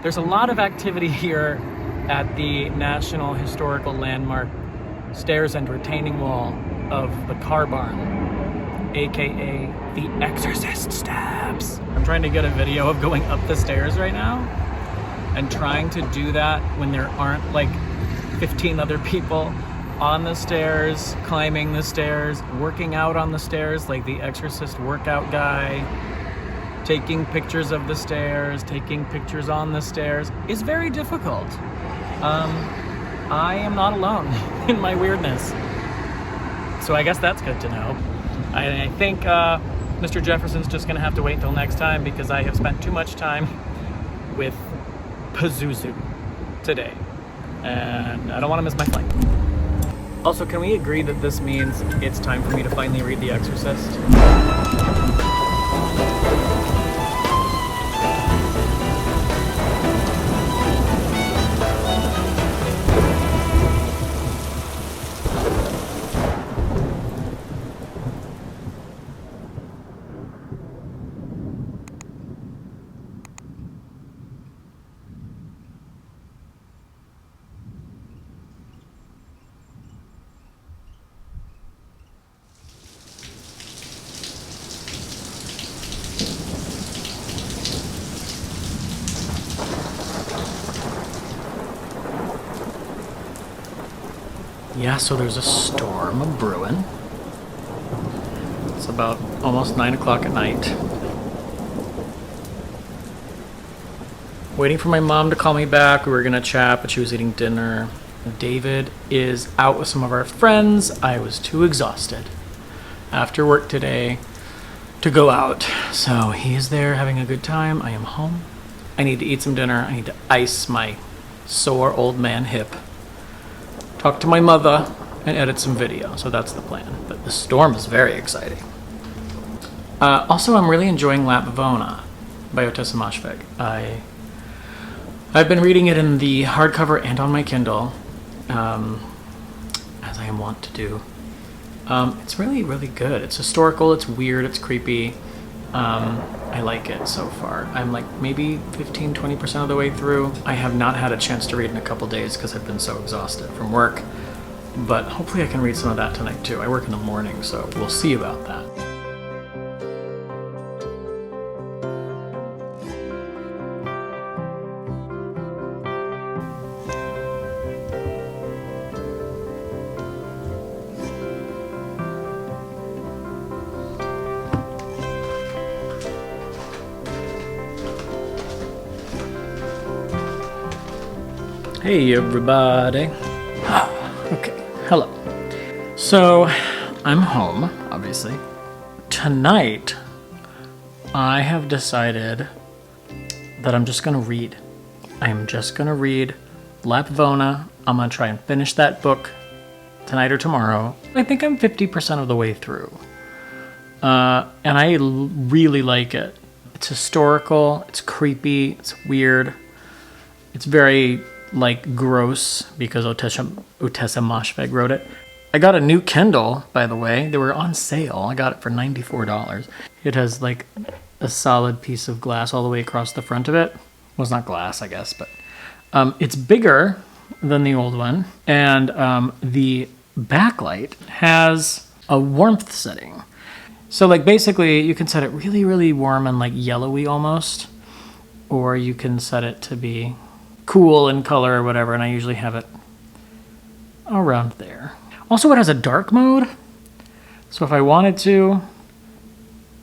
There's a lot of activity here at the National Historical Landmark Stairs and Retaining Wall of the Car Barn, aka the Exorcist Steps. I'm trying to get a video of going up the stairs right now, and trying to do that when there aren't like 15 other people on the stairs, climbing the stairs, working out on the stairs like the Exorcist workout guy, taking pictures of the stairs, taking pictures on the stairs is very difficult. I am not alone in my weirdness. So I guess that's good to know. I think Mr. Jefferson's just gonna have to wait until next time because I have spent too much time with Pazuzu today. And I don't wanna miss my flight. Also, can we agree that this means it's time for me to finally read The Exorcist? Yeah, so there's a storm brewing. It's about almost 9 o'clock at night. Waiting for my mom to call me back. We were gonna chat, but she was eating dinner. David is out with some of our friends. I was too exhausted after work today to go out. So he is there having a good time. I am home. I need to eat some dinner. I need to ice my sore old man hip. Talk to my mother, and edit some video. So that's the plan. But the storm is very exciting. Also, I'm really enjoying Lapvona by Ottessa Moshfegh. I've been reading it in the hardcover and on my Kindle, as I am wont to do. It's really, really good. It's historical, it's weird, it's creepy. I like it so far. I'm like maybe 15-20% of the way through. I have not had a chance to read in a couple days because I've been so exhausted from work, but hopefully I can read some of that tonight too. I work in the morning, so we'll see about that. Hey everybody. Okay, hello. So, I'm home, obviously. Tonight, I have decided that I'm just gonna read. I am just gonna read Lapvona. I'm gonna try and finish that book tonight or tomorrow. I think I'm 50% of the way through. And I really like it. It's historical, it's creepy, it's weird. It's very like gross because Ottessa Moshfegh wrote it. I got a new Kindle, by the way. They were on sale. I got it for $94. It has like a solid piece of glass all the way across the front of it. Well, it's not glass, I guess, but it's bigger than the old one. And the backlight has a warmth setting. So like basically you can set it really, really warm and like yellowy almost, or you can set it to be cool in color or whatever, and I usually have it around there. Also, it has a dark mode, so if I wanted to,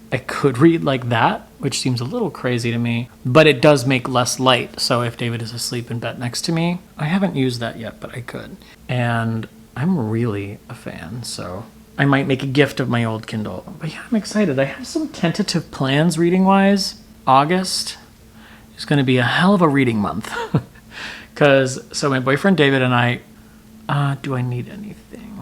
I could read like that, which seems a little crazy to me, but it does make less light, so if David is asleep in bed next to me, I haven't used that yet, but I could. And I'm really a fan, so I might make a gift of my old Kindle. But yeah, I'm excited. I have some tentative plans reading-wise. August is going to be a hell of a reading month. So my boyfriend David and I, do I need anything?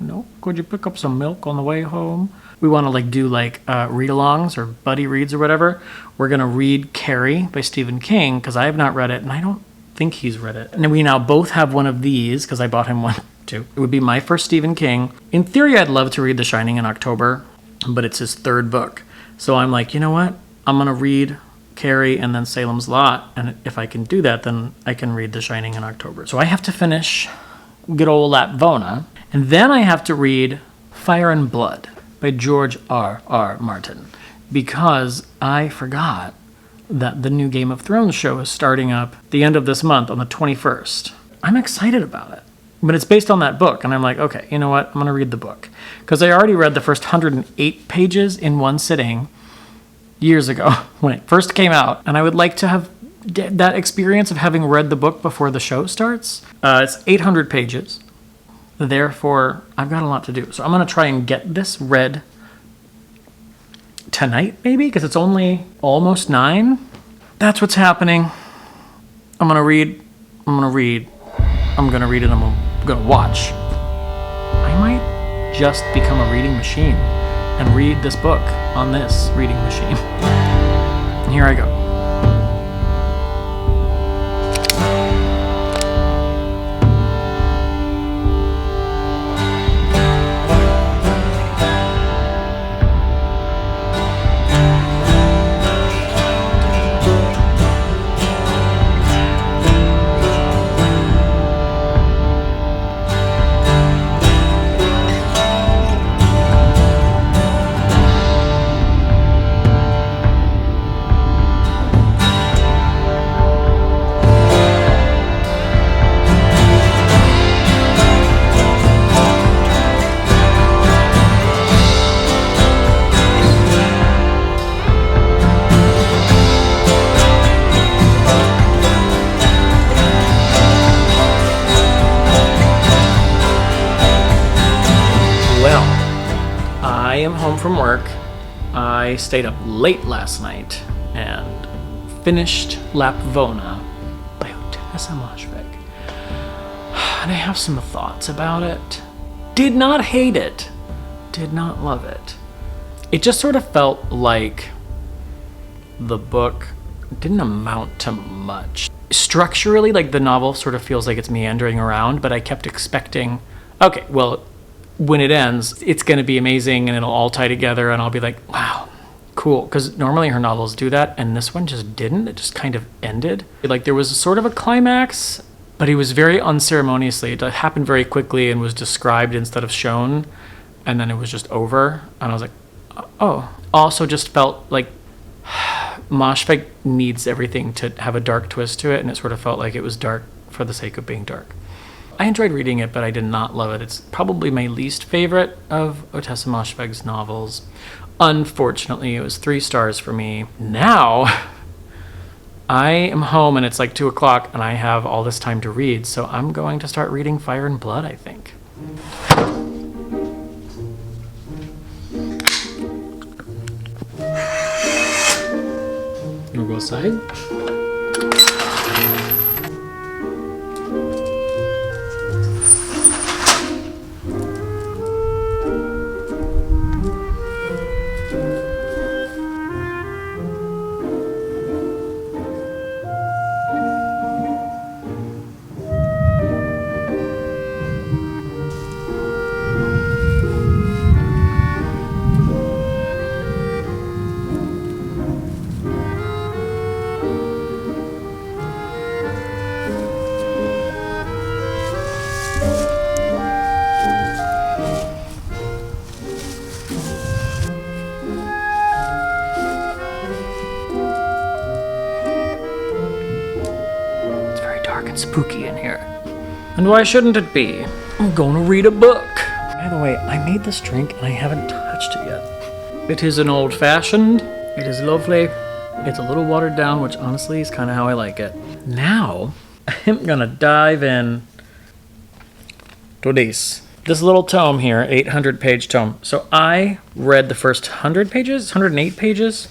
No? Could you pick up some milk on the way home? We want to like do like read-alongs or buddy reads or whatever. We're going to read Carrie by Stephen King because I have not read it and I don't think he's read it. And we now both have one of these because I bought him one too. It would be my first Stephen King. In theory, I'd love to read The Shining in October, but it's his third book. So I'm like, you know what? I'm going to read Carrie and then Salem's Lot. And if I can do that, then I can read The Shining in October. So I have to finish good old Lapvona. And then I have to read Fire and Blood by George R.R. Martin. Because I forgot that the new Game of Thrones show is starting up the end of this month on the 21st. I'm excited about it. But it's based on that book, and I'm like, okay, you know what? I'm going to read the book. Because I already read the first 108 pages in one sitting years ago when it first came out, and I would like to have that experience of having read the book before the show starts. It's 800 pages. Therefore, I've got a lot to do. So I'm going to try and get this read tonight, maybe, because it's only almost 9. That's what's happening. I'm going to read, and I'm going to watch. I might just become a reading machine and read this book on this reading machine. And here I go. I am home from work. I stayed up late last night and finished Lapvona by Ottessa Moshfegh. And I have some thoughts about it. Did not hate it. Did not love it. It just sort of felt like the book didn't amount to much. Structurally, like the novel sort of feels like it's meandering around, but I kept expecting, okay, well, when it ends, it's going to be amazing and it'll all tie together and I'll be like, wow, cool. Because normally her novels do that and this one just didn't. It just kind of ended. Like there was sort of a climax, but it was very unceremoniously. It happened very quickly and was described instead of shown. And then it was just over. And I was like, oh. Also just felt like Moshfegh needs everything to have a dark twist to it. And it sort of felt like it was dark for the sake of being dark. I enjoyed reading it, but I did not love it. It's probably my least favorite of Ottessa Moshfegh's novels. Unfortunately, it was 3 stars for me. Now, I am home and it's like 2 o'clock and I have all this time to read, so I'm going to start reading Fire and Blood, I think. You wanna go outside? Spooky in here. And why shouldn't it be? I'm going to read a book. By the way, I made this drink and I haven't touched it yet. It is an old-fashioned. It is lovely. It's a little watered down, which honestly is kind of how I like it. Now, I'm going to dive in to this little tome here, 800-page tome. So I read the first 100 pages, 108 pages.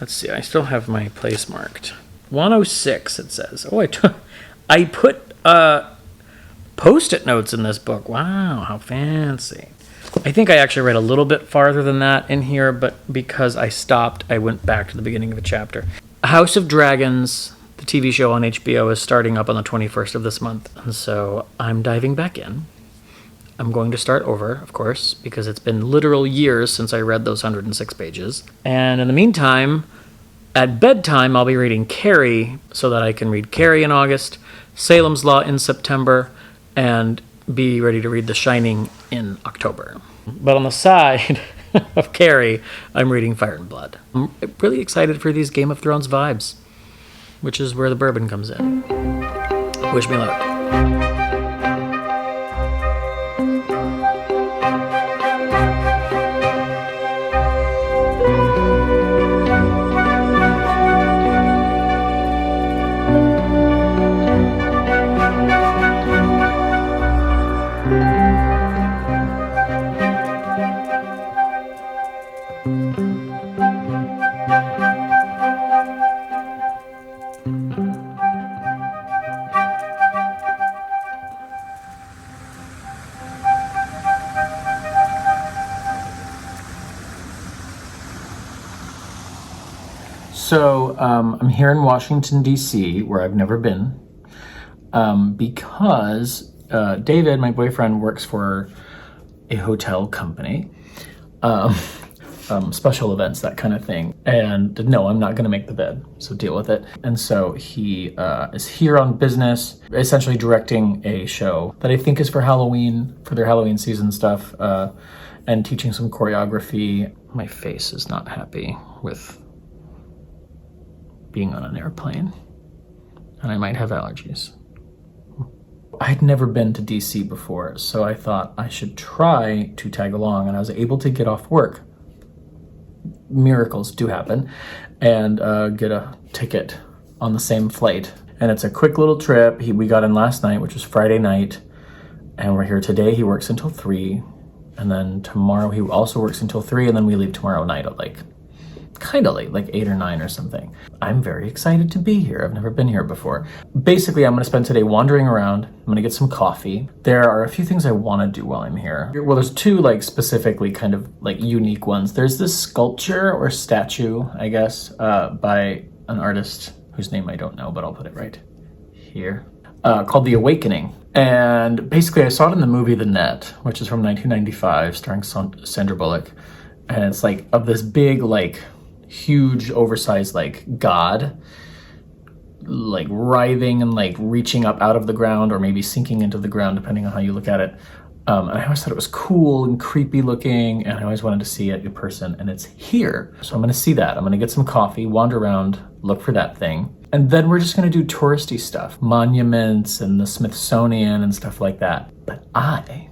Let's see, I still have my place marked. 106, it says. Oh, I put Post-it notes in this book. Wow, how fancy. I think I actually read a little bit farther than that in here, but because I stopped, I went back to the beginning of a chapter. House of Dragons, the TV show on HBO, is starting up on the 21st of this month, and so I'm diving back in. I'm going to start over, of course, because it's been literal years since I read those 106 pages. And in the meantime, At bedtime, I'll be reading Carrie so that I can read Carrie in August, Salem's Law in September, and be ready to read The Shining in October. But on the side of Carrie, I'm reading Fire and Blood. I'm really excited for these Game of Thrones vibes, which is where the bourbon comes in. Wish me luck. So I'm here in Washington, D.C., where I've never been, because David, my boyfriend, works for a hotel company, special events, that kind of thing. And no, I'm not going to make the bed, so deal with it. And so he is here on business, essentially directing a show that I think is for Halloween, for their Halloween season stuff, and teaching some choreography. My face is not happy with being on an airplane, and I might have allergies. I'd never been to DC before, so I thought I should try to tag along, and I was able to get off work. Miracles do happen, and get a ticket on the same flight. And it's a quick little trip. We got in last night, which was Friday night, and we're here today. He works until 3, and then tomorrow he also works until 3, and then we leave tomorrow night at kind of late, like 8 or 9 or something. I'm very excited to be here. I've never been here before. Basically, I'm going to spend today wandering around. I'm going to get some coffee. There are a few things I want to do while I'm here. Well, there's 2 specifically kind of unique ones. There's this sculpture or statue, I guess, by an artist whose name I don't know, but I'll put it right here, called The Awakening. And basically, I saw it in the movie The Net, which is from 1995, starring Sandra Bullock. And it's of this big, huge, oversized, god, writhing and reaching up out of the ground, or maybe sinking into the ground, depending on how you look at it. And I always thought it was cool and creepy looking, and I always wanted to see it in person, and it's here. So I'm going to see that. I'm going to get some coffee, wander around, look for that thing. And then we're just going to do touristy stuff, monuments and the Smithsonian and stuff like that. But I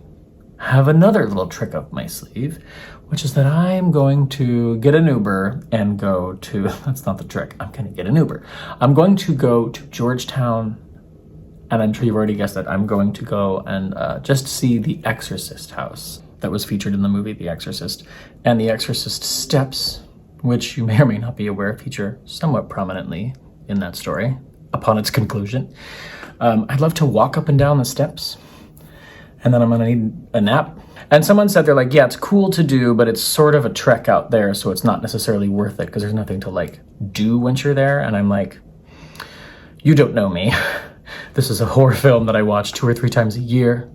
have another little trick up my sleeve, which is that I'm going to get an Uber and go to, that's not the trick, I'm going to get an Uber. I'm going to go to Georgetown, and I'm sure you've already guessed that I'm going to go and just see the Exorcist House that was featured in the movie The Exorcist, and the Exorcist steps, which you may or may not be aware feature somewhat prominently in that story upon its conclusion. I'd love to walk up and down the steps, and then I'm going to need a nap. And someone said, they're yeah, it's cool to do, but it's sort of a trek out there, so it's not necessarily worth it because there's nothing to do once you're there. And I'm you don't know me. This is a horror film that I watch 2 or 3 times a year.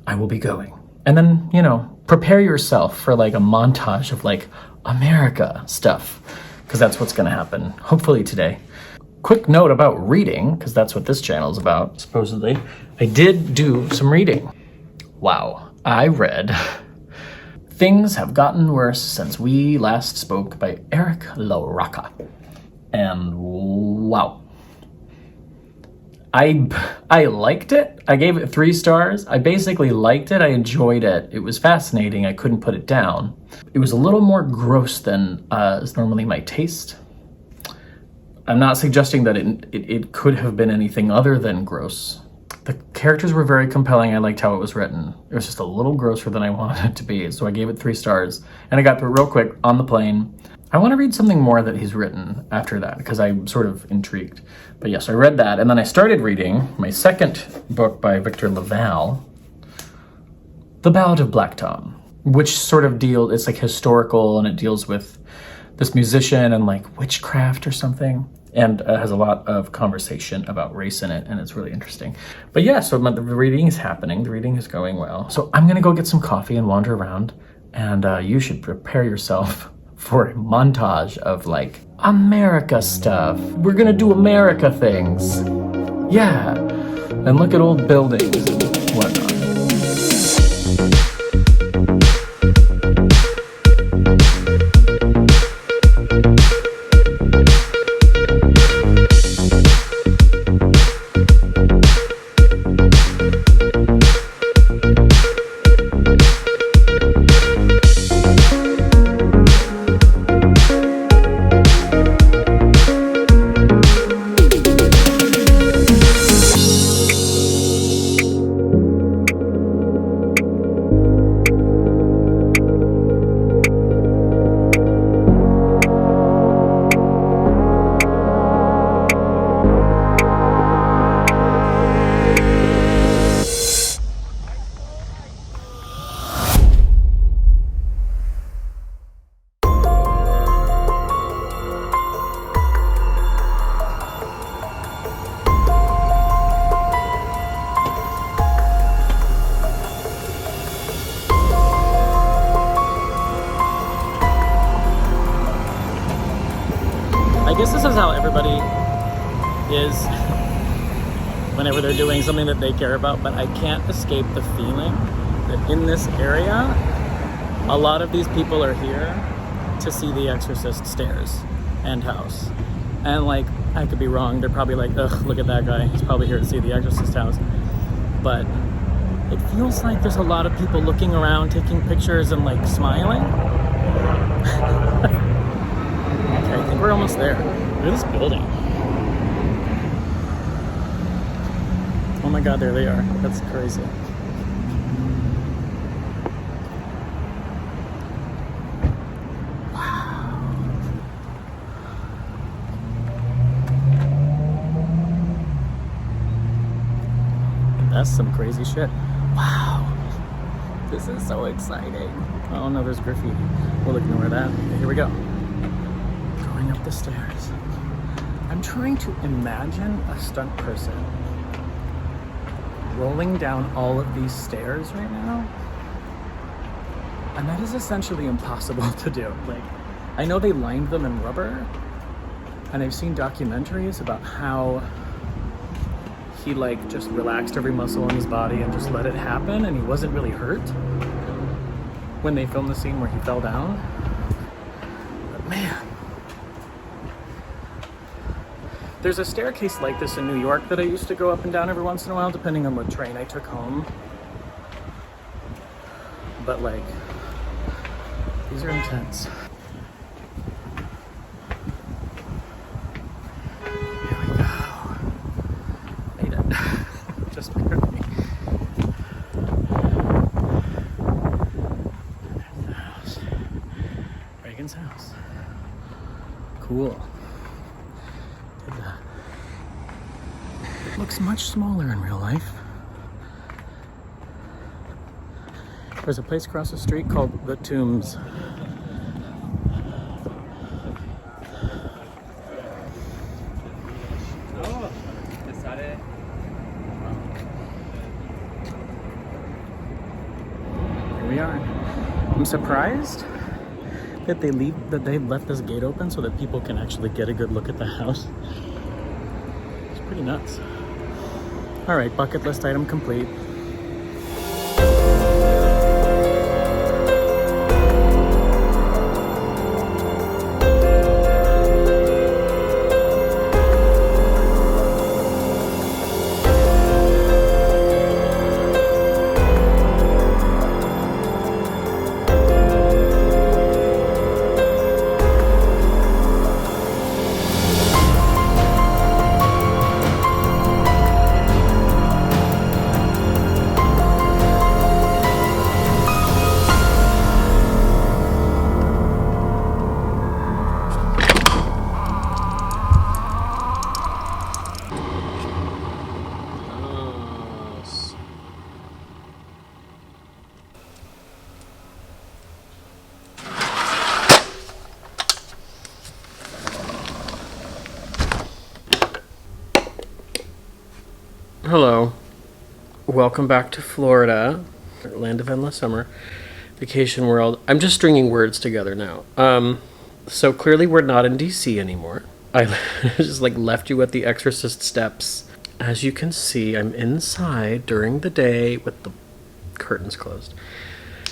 I will be going. And then, prepare yourself for a montage of America stuff, because that's what's going to happen, hopefully today. Quick note about reading, because that's what this channel is about, supposedly. I did do some reading. Wow. I read Things Have Gotten Worse Since We Last Spoke by LaRocca. And wow. I liked it. I gave it 3 stars. I basically liked it. I enjoyed it. It was fascinating. I couldn't put it down. It was a little more gross than is normally my taste. I'm not suggesting that it could have been anything other than gross. The characters were very compelling. I liked how it was written. It was just a little grosser than I wanted it to be, so I gave it 3 stars. And I got through it real quick on the plane. I want to read something more that he's written after that, because I'm sort of intrigued. But yes, I read that, and then I started reading my second book by Victor LaValle, The Ballad of Black Tom, which sort of it's historical, and it deals with this musician and witchcraft or something. And has a lot of conversation about race in it, and it's really interesting. But yeah, so the reading is happening. The reading is going well. So I'm going to go get some coffee and wander around, and you should prepare yourself for a montage of America stuff. We're gonna do America things. Yeah. And look at old buildings and whatnot. I guess this is how everybody is whenever they're doing something that they care about, but I can't escape the feeling that in this area, a lot of these people are here to see the Exorcist stairs and house. And like, I could be wrong, they're probably like, ugh, look at that guy, he's probably here to see the Exorcist house. But it feels like there's a lot of people looking around, taking pictures and like smiling. Okay, I think we're almost there. Look at this building. Oh my god, there they are. That's crazy. Wow. That's some crazy shit. Wow. This is so exciting. Oh no, there's graffiti. We'll ignore that. Okay, here we go. Going up the stairs. I'm trying to imagine a stunt person rolling down all of these stairs right now. And that is essentially impossible to do. Like, I know they lined them in rubber, and I've seen documentaries about how he like just relaxed every muscle in his body and just let it happen, and he wasn't really hurt when they filmed the scene where he fell down. But man, there's a staircase like this in New York that I used to go up and down every once in a while, depending on what train I took home. But like, these are intense. Here we go. Made it. Just barely. There's the house. Reagan's house. Cool. Looks much smaller in real life. There's a place across the street called The Tombs. Here we are. I'm surprised that they left this gate open so that people can actually get a good look at the house. It's pretty nuts. All right, bucket list item complete. Hello, welcome back to Florida, land of endless summer, vacation world. I'm just stringing words together now. So clearly we're not in DC anymore. I just like left you at the Exorcist steps. As you can see, I'm inside during the day with the curtains closed.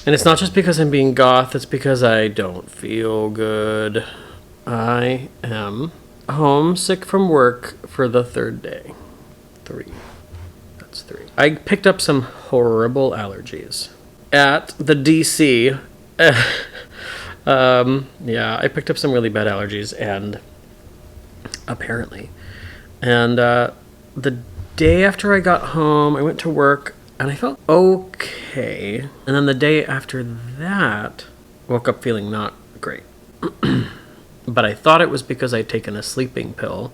And it's not just because I'm being goth, it's because I don't feel good. I am homesick from work for the third day. 3. That's 3. I picked up some horrible allergies at the DC. Yeah, I picked up some really bad allergies, and apparently. And the day after I got home, I went to work, and I felt okay. And then the day after that, woke up feeling not great. But I thought it was because I'd taken a sleeping pill,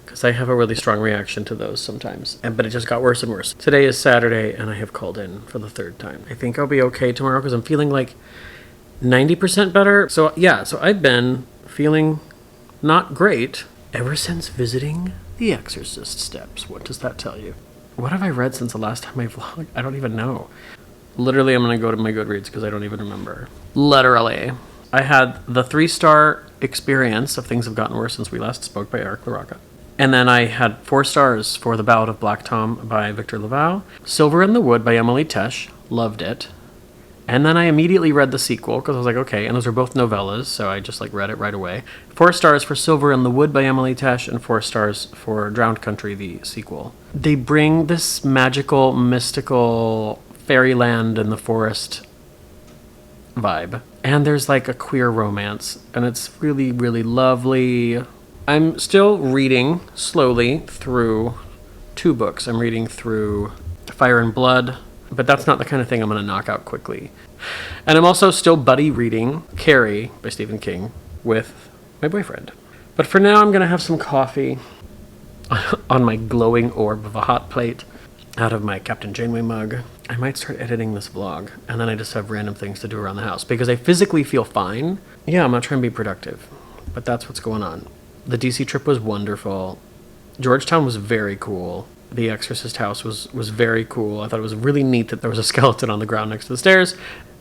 because I have a really strong reaction to those sometimes. But it just got worse and worse. Today is Saturday, and I have called in for the 3rd time. I think I'll be okay tomorrow, because I'm feeling like 90% better. So yeah, so I've been feeling not great ever since visiting the Exorcist steps. What does that tell you? What have I read since the last time I vlogged? I don't even know. Literally, I'm going to go to my Goodreads because I don't even remember. Literally. I had the 3-star experience of Things Have Gotten Worse Since We Last Spoke by LaRocca. And then I had 4 stars for The Ballad of Black Tom by Victor LaValle. Silver in the Wood by Emily Tesh. Loved it. And then I immediately read the sequel because I was like, okay, and those are both novellas, so I just like read it right away. 4 stars for Silver in the Wood by Emily Tesh, and 4 stars for Drowned Country, the sequel. They bring this magical, mystical fairyland in the forest vibe. And there's like a queer romance, and it's really, really lovely. I'm still reading slowly through 2 books. I'm reading through Fire and Blood, but that's not the kind of thing I'm going to knock out quickly. And I'm also still buddy reading Carrie by Stephen King with my boyfriend. But for now, I'm going to have some coffee on my glowing orb of a hot plate out of my Captain Janeway mug. I might start editing this vlog, and then I just have random things to do around the house because I physically feel fine. Yeah, I'm not trying to be productive, but that's what's going on. The DC trip was wonderful. Georgetown was very cool. The Exorcist House was very cool. I thought it was really neat that there was a skeleton on the ground next to the stairs.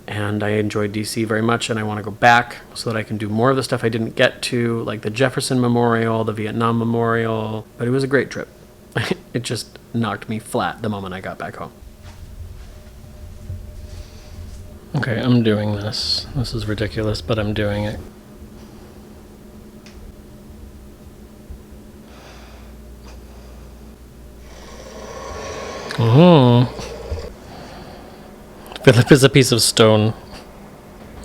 And I enjoyed DC very much, and I want to go back so that I can do more of the stuff I didn't get to, like the Jefferson Memorial, the Vietnam Memorial. But it was a great trip. It just knocked me flat the moment I got back home. Okay, I'm doing this. This is ridiculous, but I'm doing it. Phillip is a piece of stone.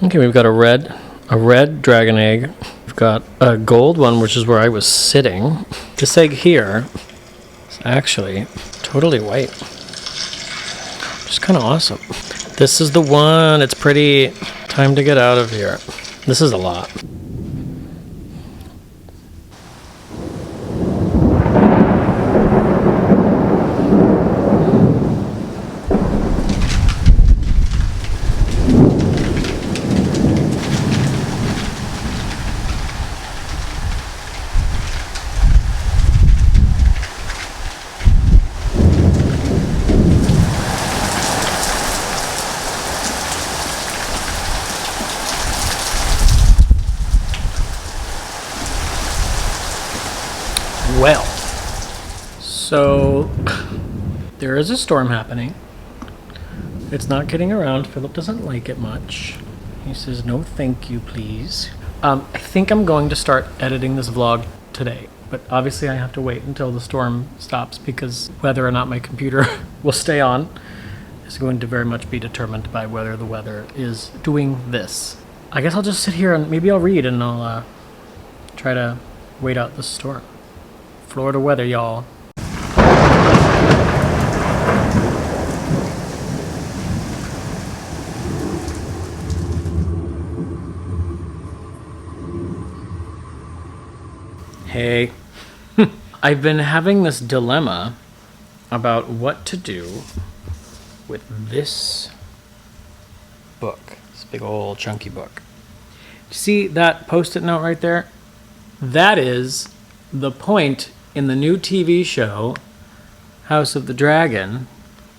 Okay, we've got a red dragon egg. We've got a gold one, which is where I was sitting. This egg here is actually totally white. Just kind of awesome. This is the one. It's pretty. Time to get out of here. This is a lot. Well, so there is a storm happening. It's not getting around. Phillip doesn't like it much. He says, no thank you, please. I think I'm going to start editing this vlog today, but obviously I have to wait until the storm stops because whether or not my computer will stay on is going to very much be determined by whether the weather is doing this. I guess I'll just sit here and maybe I'll read and I'll try to wait out the storm. Florida weather, y'all. Hey. I've been having this dilemma about what to do with this book. This big old chunky book. See that post-it note right there? That is the point in the new TV show, House of the Dragon,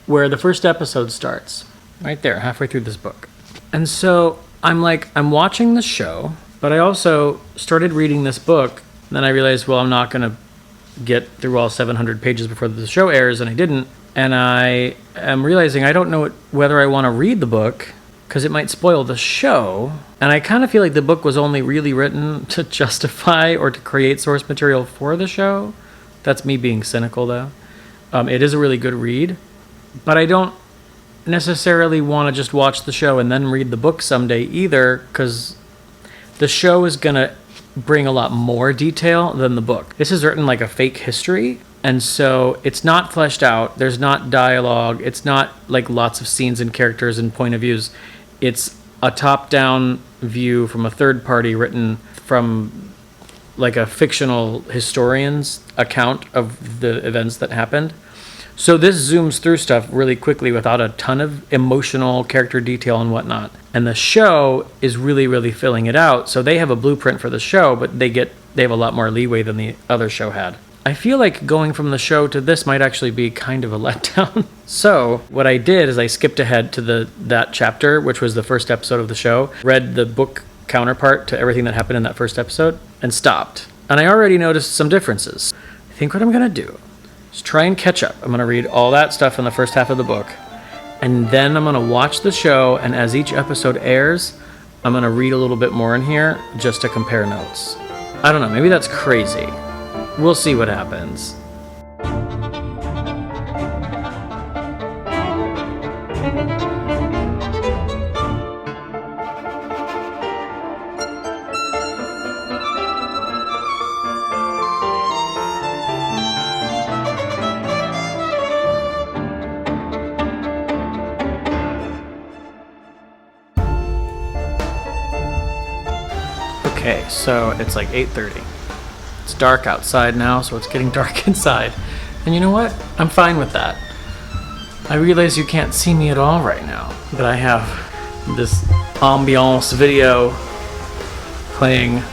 where the first episode starts. Right there, halfway through this book. And so I'm watching the show, But I also started reading this book, and then I realized, well, I'm not going to get through all 700 pages before the show airs, and I didn't. And I am realizing I don't know whether I want to read the book because it might spoil the show. And I kind of feel like the book was only really written to justify or to create source material for the show. That's me being cynical, though. It is a really good read, but I don't necessarily want to just watch the show and then read the book someday either, because the show is going to bring a lot more detail than the book. This is written like a fake history, and so it's not fleshed out. There's not dialogue. It's not like lots of scenes and characters and point of views. It's a top-down view from a third party written from like a fictional historian's account of the events that happened. So this zooms through stuff really quickly without a ton of emotional character detail and whatnot. And the show is really, really filling it out. So they have a blueprint for the show, but they have a lot more leeway than the other show had. I feel like going from the show to this might actually be kind of a letdown. So what I did is I skipped ahead to that chapter, which was the first episode of the show, read the book counterpart to everything that happened in that first episode, and stopped. And I already noticed some differences. I think what I'm going to do is try and catch up. I'm going to read all that stuff in the first half of the book, and then I'm going to watch the show, and as each episode airs, I'm going to read a little bit more in here just to compare notes. I don't know, maybe that's crazy. We'll see what happens. Okay, so it's like 8:30. It's dark outside now, so it's getting dark inside. And you know what? I'm fine with that. I realize you can't see me at all right now, but I have this ambiance video playing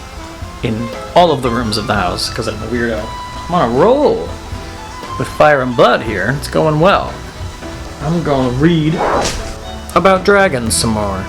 in all of the rooms of the house because I'm a weirdo. I'm on a roll with fire and blood here. It's going well. I'm going to read about dragons some more.